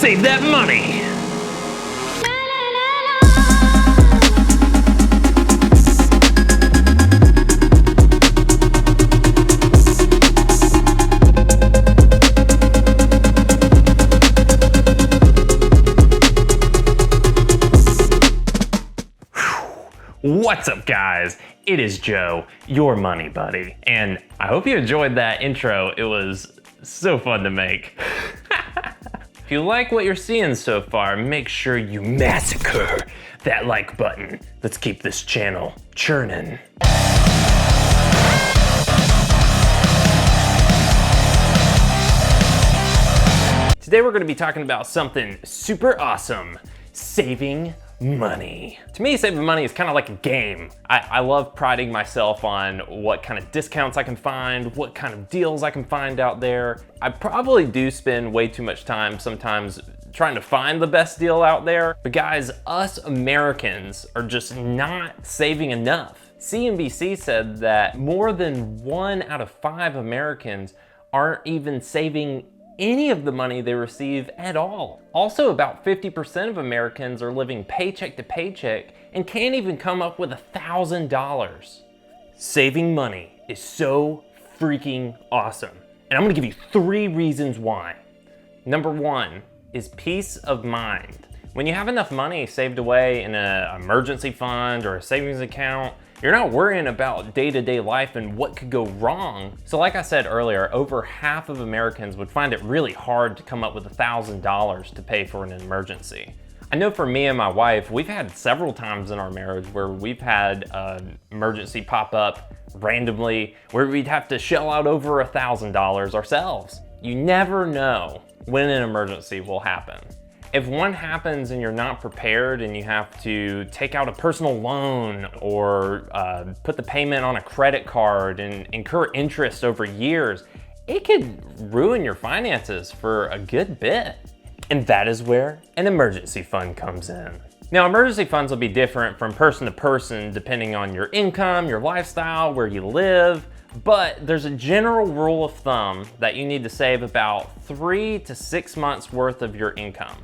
save that money. What's up, guys? It is Joe, your money buddy, and I hope you enjoyed that intro. It was so fun to make. If you like what you're seeing so far, make sure you massacre that like button. Let's keep this channel churning. Today we're going to be talking about something super awesome: saving money. To me, saving money is kind of like a game. I love priding myself on what kind of discounts I can find, what kind of deals I can find out there. I probably do spend way too much time sometimes trying to find the best deal out there. But guys, us Americans are just not saving enough. CNBC said that more than 1 out of 5 Americans aren't even saving any of the money they receive at all. Also, about 50% of Americans are living paycheck to paycheck and can't even come up with $1,000. Saving money is so freaking awesome. And I'm gonna give you 3 reasons why. Number 1 is peace of mind. When you have enough money saved away in an emergency fund or a savings account, you're not worrying about day-to-day life and what could go wrong. So like I said earlier, over half of Americans would find it really hard to come up with $1,000 to pay for an emergency. I know for me and my wife, we've had several times in our marriage where we've had an emergency pop up randomly where we'd have to shell out over $1,000 ourselves. You never know when an emergency will happen. If one happens and you're not prepared and you have to take out a personal loan or put the payment on a credit card and incur interest over years, it could ruin your finances for a good bit. And that is where an emergency fund comes in. Now, emergency funds will be different from person to person depending on your income, your lifestyle, where you live, but there's a general rule of thumb that you need to save about 3 to 6 months worth of your income.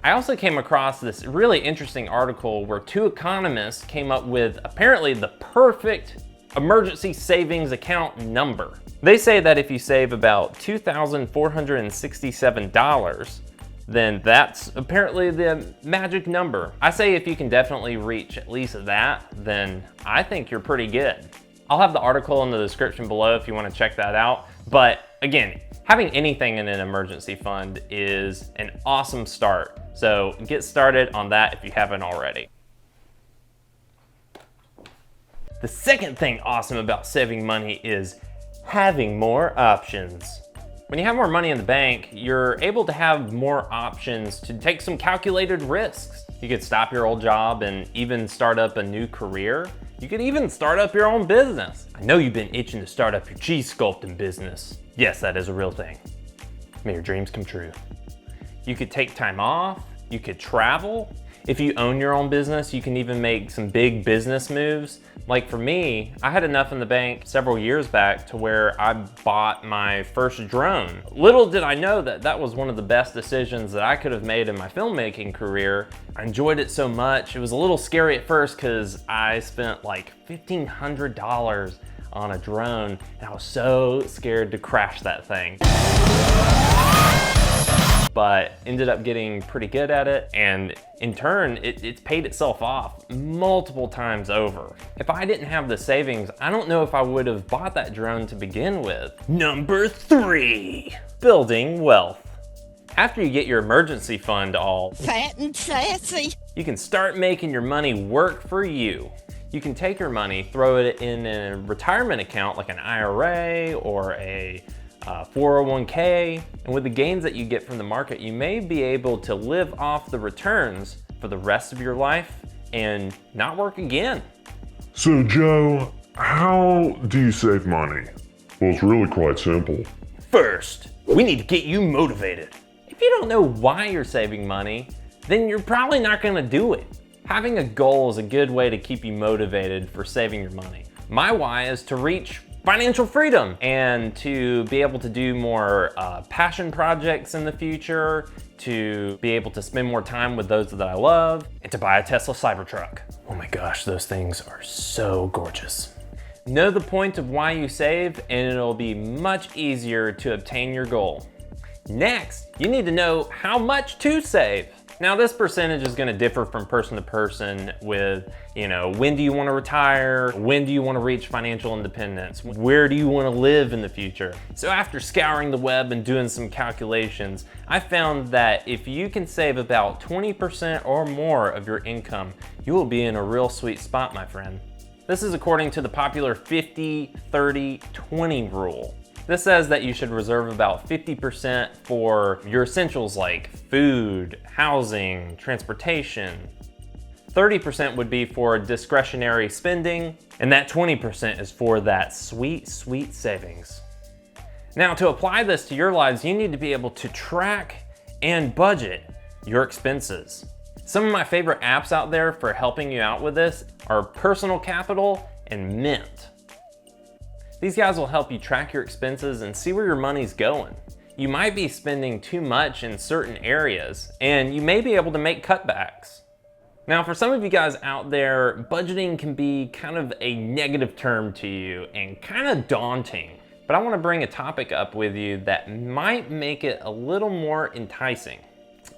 I also came across this really interesting article where 2 economists came up with apparently the perfect emergency savings account number. They say that if you save about $2,467, then that's apparently the magic number. I say if you can definitely reach at least that, then I think you're pretty good. I'll have the article in the description below if you want to check that out. But again, having anything in an emergency fund is an awesome start. So get started on that if you haven't already. The second thing awesome about saving money is having more options. When you have more money in the bank, you're able to have more options to take some calculated risks. You could stop your old job and even start up a new career. You could even start up your own business. I know you've been itching to start up your cheese sculpting business. Yes, that is a real thing. May your dreams come true. You could take time off, you could travel. If you own your own business, you can even make some big business moves. Like for me, I had enough in the bank several years back to where I bought my first drone. Little did I know that that was one of the best decisions that I could have made in my filmmaking career. I enjoyed it so much. It was a little scary at first because I spent like $1,500 on a drone and I was so scared to crash that thing. But ended up getting pretty good at it, and in turn, it's paid itself off multiple times over. If I didn't have the savings, I don't know if I would have bought that drone to begin with. Number 3, building wealth. After you get your emergency fund all fat and sassy, you can start making your money work for you. You can take your money, throw it in a retirement account like an IRA or a 401k, and with the gains that you get from the market, you may be able to live off the returns for the rest of your life and not work again. So Joe, how do you save money? Well, it's really quite simple. First, we need to get you motivated. If you don't know why you're saving money, then you're probably not gonna do it. Having a goal is a good way to keep you motivated for saving your money. My why is to reach financial freedom and to be able to do more passion projects in the future, to be able to spend more time with those that I love, and to buy a Tesla Cybertruck. Oh my gosh, those things are so gorgeous. Know the point of why you save, and it'll be much easier to obtain your goal. Next, you need to know how much to save. Now, this percentage is gonna differ from person to person with, when do you wanna retire? When do you wanna reach financial independence? Where do you wanna live in the future? So after scouring the web and doing some calculations, I found that if you can save about 20% or more of your income, you will be in a real sweet spot, my friend. This is according to the popular 50-30-20 rule. This says that you should reserve about 50% for your essentials like food, housing, transportation. 30% would be for discretionary spending, and that 20% is for that sweet, sweet savings. Now, to apply this to your lives, you need to be able to track and budget your expenses. Some of my favorite apps out there for helping you out with this are Personal Capital and Mint. These guys will help you track your expenses and see where your money's going. You might be spending too much in certain areas, and you may be able to make cutbacks. Now, for some of you guys out there, budgeting can be kind of a negative term to you and kind of daunting, but I want to bring a topic up with you that might make it a little more enticing.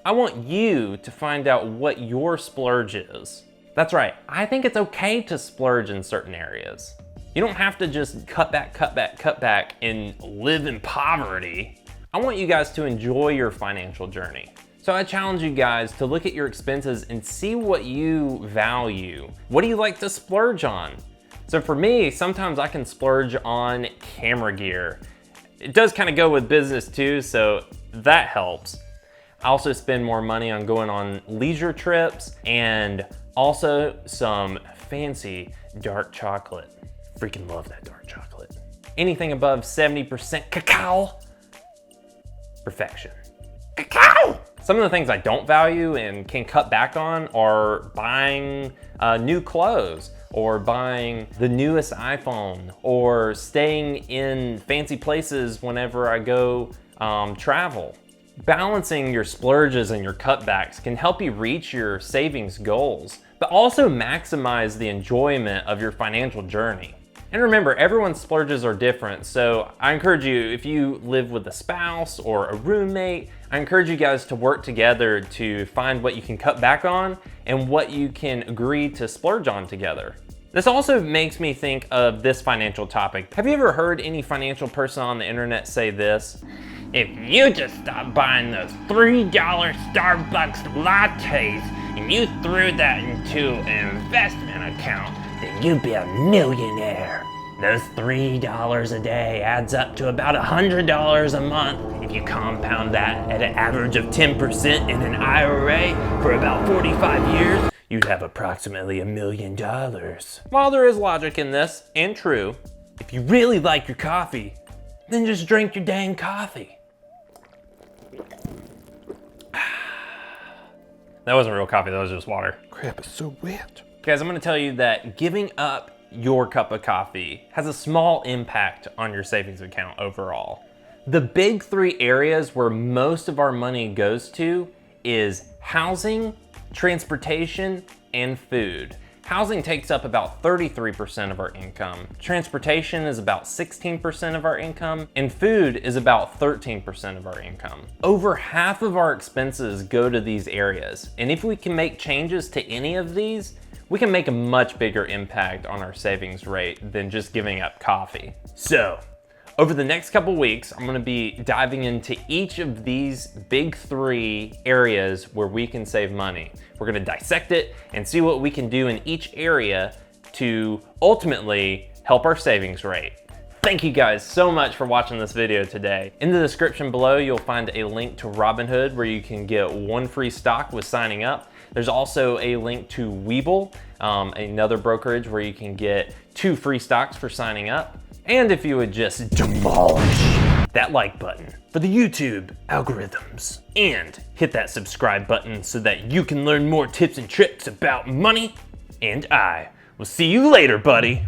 I want you to find out what your splurge is. That's right, I think it's okay to splurge in certain areas. You don't have to just cut back, and live in poverty. I want you guys to enjoy your financial journey. So I challenge you guys to look at your expenses and see what you value. What do you like to splurge on? So for me, sometimes I can splurge on camera gear. It does kind of go with business too, so that helps. I also spend more money on going on leisure trips and also some fancy dark chocolate. Freaking love that dark chocolate. Anything above 70% cacao, perfection. Cacao! Some of the things I don't value and can cut back on are buying new clothes, or buying the newest iPhone, or staying in fancy places whenever I go travel. Balancing your splurges and your cutbacks can help you reach your savings goals, but also maximize the enjoyment of your financial journey. And remember, everyone's splurges are different, so I encourage you, if you live with a spouse or a roommate, I encourage you guys to work together to find what you can cut back on and what you can agree to splurge on together. This also makes me think of this financial topic. Have you ever heard any financial person on the internet say this? If you just stopped buying those $3 Starbucks lattes and you threw that into an investment account, then you'd be a millionaire. Those $3 a day adds up to about $100 a month. If you compound that at an average of 10% in an IRA for about 45 years, you'd have approximately $1 million. While there is logic in this, and true, if you really like your coffee, then just drink your dang coffee. That wasn't real coffee, that was just water. Crap, it's so wet. Guys, I'm gonna tell you that giving up your cup of coffee has a small impact on your savings account overall. The big three areas where most of our money goes to is housing, transportation, and food. Housing takes up about 33% of our income. Transportation is about 16% of our income, and food is about 13% of our income. Over half of our expenses go to these areas, and if we can make changes to any of these, we can make a much bigger impact on our savings rate than just giving up coffee. So, over the next couple weeks, I'm gonna be diving into each of these big three areas where we can save money. We're gonna dissect it and see what we can do in each area to ultimately help our savings rate. Thank you guys so much for watching this video today. In the description below, you'll find a link to Robinhood where you can get 1 free stock with signing up. There's also a link to Webull, another brokerage where you can get 2 free stocks for signing up. And if you would just demolish that like button for the YouTube algorithms and hit that subscribe button so that you can learn more tips and tricks about money. And I will see you later, buddy.